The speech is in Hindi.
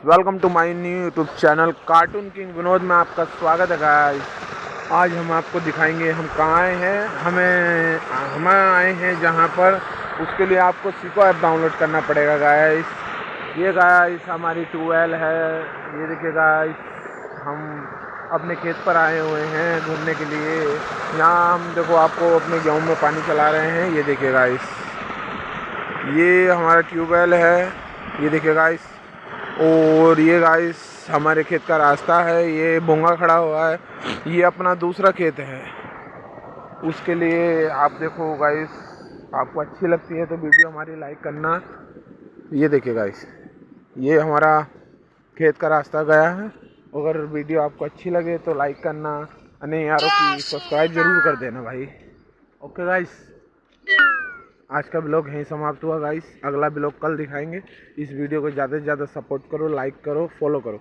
Welcome to my new YouTube channel cartoon king Vinod में आपका स्वागत है गाइस। आज हम आपको दिखाएंगे हम कहाँ आए हैं। हम आए हैं जहाँ पर उसके लिए आपको सिको ऐप डाउनलोड करना पड़ेगा गाइस। ये गाइस हमारी ट्यूबवेल है। ये देखिए गाइस, हम अपने खेत पर आए हुए हैं घूमने के लिए। यहाँ हम देखो आपको अपने गेहूँ में पानी चला रहे हैं। ये देखिए गाइस, ये हमारा ट्यूबवेल है। ये देखिए गाइस, और ये गाइस हमारे खेत का रास्ता है। ये भोंगा खड़ा हुआ है, ये अपना दूसरा खेत है। उसके लिए आप देखो गाइस, आपको अच्छी लगती है तो वीडियो हमारी लाइक करना। ये देखिए गाइस, ये हमारा खेत का रास्ता गया है। अगर वीडियो आपको अच्छी लगे तो लाइक करना, नहीं यारों की सब्सक्राइब जरूर कर देना भाई। ओके गाइस, आज का ब्लॉग यहीं समाप्त हुआ गाइस। अगला ब्लॉग कल दिखाएंगे। इस वीडियो को ज़्यादा से ज़्यादा सपोर्ट करो, लाइक करो, फॉलो करो।